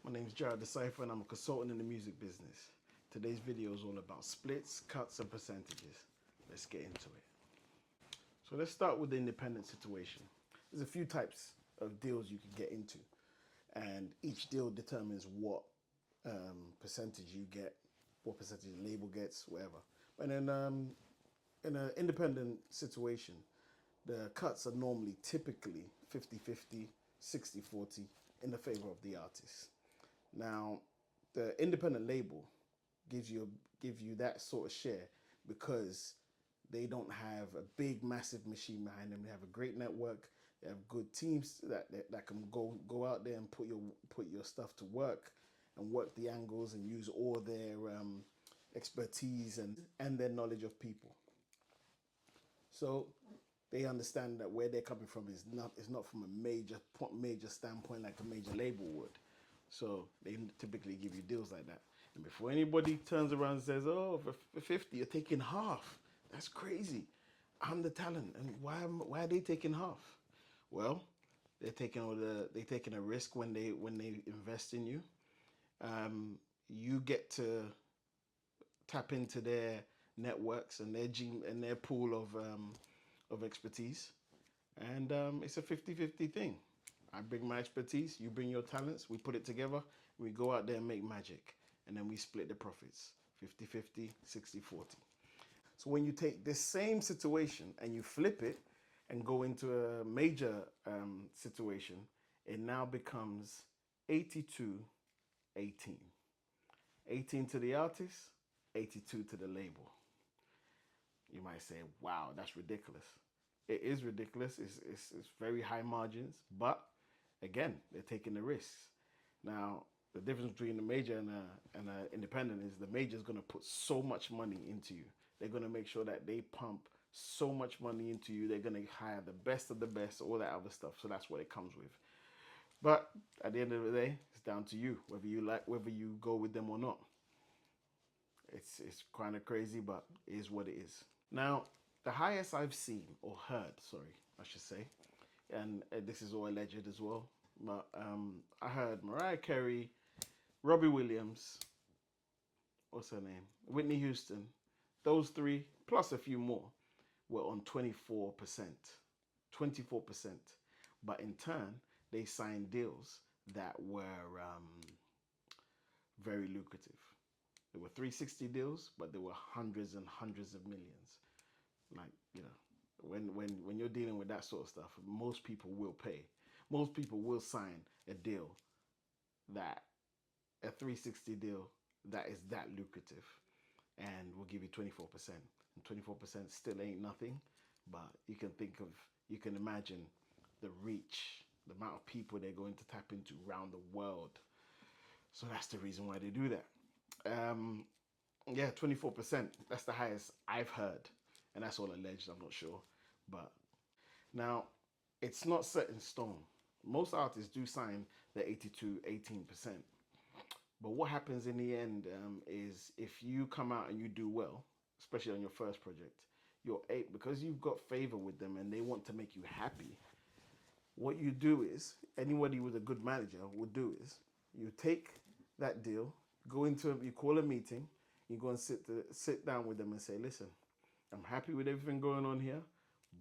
My name is Jared Decipher and I'm a consultant in the music business. Today's video is all about splits, cuts and percentages. Let's get into it. So let's start with the independent situation. There's a few types of deals you can get into and each deal determines what percentage you get, what percentage the label gets, whatever. And then in an independent situation, the cuts are normally typically 50-50, 60-40 in the favor of the artist. Now, the independent label gives you that sort of share because they don't have a big, massive machine behind them. They have a great network. They have good teams that can go out there and put your stuff to work and work the angles and use all their expertise and their knowledge of people. So they understand that where they're coming from is not from a major standpoint like a major label would. So they typically give you deals like that. And before anybody turns around and says, "Oh, for 50, you're taking half," that's crazy. I'm the talent, and why are they taking half? Well, they're taking a risk when they invest in you. You get to tap into their networks and their pool of expertise, and it's a 50-50 thing. I bring my expertise, you bring your talents, we put it together, we go out there and make magic, and then we split the profits 50-50, 60-40. So when you take this same situation and you flip it and go into a major situation, it now becomes 82-18. 18 to the artist, 82 to the label. You might say, wow, that's ridiculous. It is ridiculous. It's very high margins, but again, they're taking the risks. Now, the difference between the major and an independent is the major is going to put so much money into you. They're going to make sure that they pump so much money into you. They're going to hire the best of the best, all that other stuff. So that's what it comes with. But at the end of the day, it's down to you, whether you go with them or not. It's kind of crazy, but it is what it is. Now, the highest I've seen, or heard, sorry, I should say, and this is all alleged as well, but I heard Mariah Carey, Robbie Williams, what's her name, Whitney Houston, those three, plus a few more, were on 24%. 24%. But in turn, they signed deals that were very lucrative. There were 360 deals, but there were hundreds and hundreds of millions. Like, you know, when you're dealing with that sort of stuff, most people will pay. Most people will sign a deal a 360 deal that is that lucrative and will give you 24%. And 24% still ain't nothing, but you can imagine the reach, the amount of people they're going to tap into around the world. So that's the reason why they do that. Yeah, 24%. That's the highest I've heard. And that's all alleged, I'm not sure. But now, it's not set in stone. Most artists do sign the 82-18%. But what happens in the end is if you come out and you do well, especially on your first project, because you've got favor with them and they want to make you happy, what you do is, anybody with a good manager would do is, you take that deal, you call a meeting, you go and sit down with them and say, listen, I'm happy with everything going on here,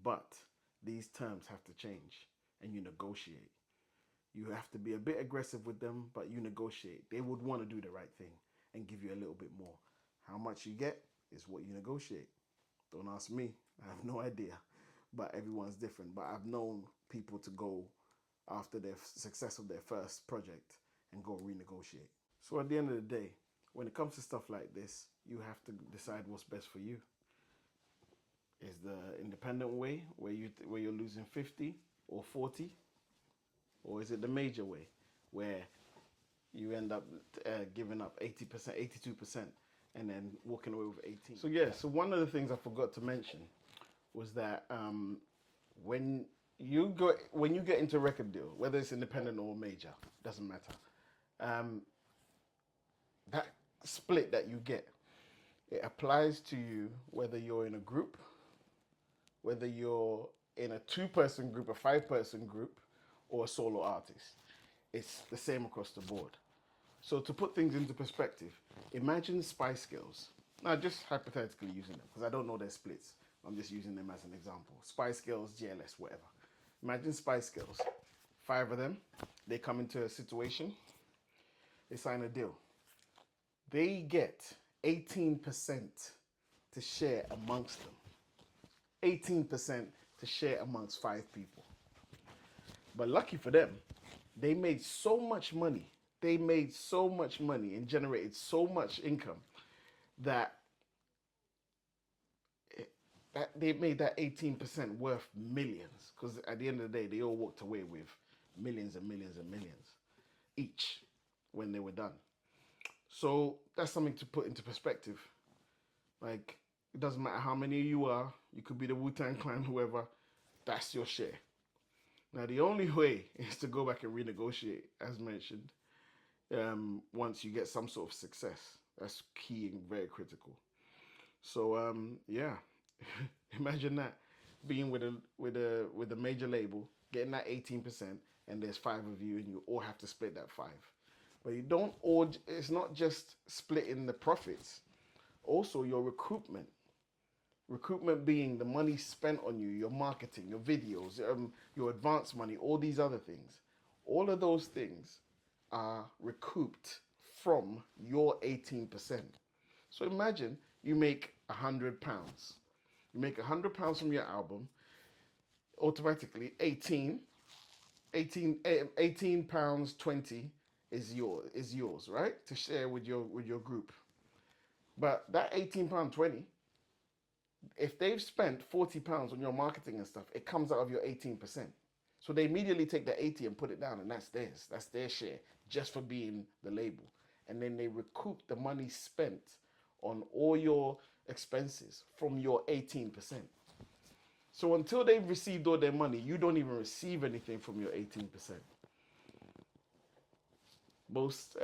but these terms have to change, and you negotiate. You have to be a bit aggressive with them, but you negotiate. They would want to do the right thing and give you a little bit more. How much you get is what you negotiate. Don't ask me. I have no idea. But everyone's different. But I've known people to go after the success of their first project and go renegotiate. So at the end of the day, when it comes to stuff like this, you have to decide what's best for you. Is the independent way where you're losing 50 or 40? Or is it the major way where you end up giving up 80%, 82% and then walking away with 18? So yeah, so one of the things I forgot to mention was that when you get into a record deal, whether it's independent or major, doesn't matter. That split that you get, it applies to you whether you're in a group, whether you're in a 2-person group, a 5-person group, or a solo artist. It's the same across the board. So to put things into perspective, imagine Spice Girls. Now, just hypothetically using them, because I don't know their splits. I'm just using them as an example. Spice Girls, GLS, whatever. Imagine Spice Girls. 5 of them. They come into a situation. They sign a deal. They get 18% to share amongst them. 18% to share amongst 5 people. But lucky for them, they made so much money. They made so much money and generated so much income that they made that 18% worth millions. Because at the end of the day, they all walked away with millions and millions and millions each when they were done. So that's something to put into perspective. Like, it doesn't matter how many you are, you could be the Wu-Tang Clan, whoever, that's your share. Now, the only way is to go back and renegotiate, as mentioned, once you get some sort of success. That's key and very critical. So, yeah, imagine that being with a major label, getting that 18%, and there's 5 of you, and you all have to split that 5. But you don't all. It's not just splitting the profits. Also, your recruitment. Recruitment being the money spent on you, your marketing, your videos, your advance money, all these other things. All of those things are recouped from your 18%. So imagine you make £100. You make £100 from your album, automatically 18 pounds 20 is yours, right? To share with your group. But that £18.20, if they've spent £40 on your marketing and stuff, it comes out of your 18%. So they immediately take the 80 and put it down, and that's theirs. That's their share, just for being the label. And then they recoup the money spent on all your expenses from your 18%. So until they've received all their money, you don't even receive anything from your 18%. Most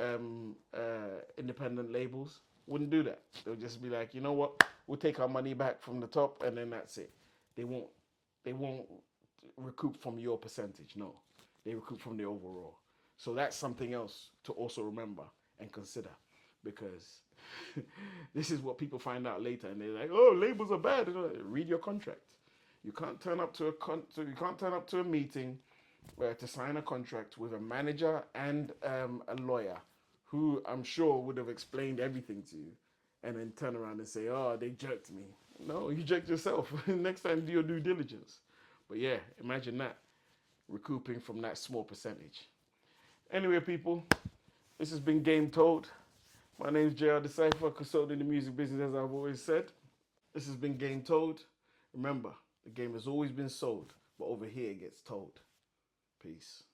independent labels wouldn't do that. They'll just be like, you know what? We'll take our money back from the top, and then that's it. They won't recoup from your percentage. No, they recoup from the overall. So that's something else to also remember and consider, because this is what people find out later, and they're like, "Oh, labels are bad." Read your contract. You can't turn up to a meeting to sign a contract with a manager and a lawyer who I'm sure would have explained everything to you, and then turn around and say, "Oh, they jerked me." No, you jerked yourself. Next time, do your due diligence. But yeah, imagine that, recouping from that small percentage. Anyway, people, this has been Game Told. My name is JR Decipher, consultant in the music business, as I've always said. This has been Game Told. Remember, the game has always been sold, but over here it gets told. Peace.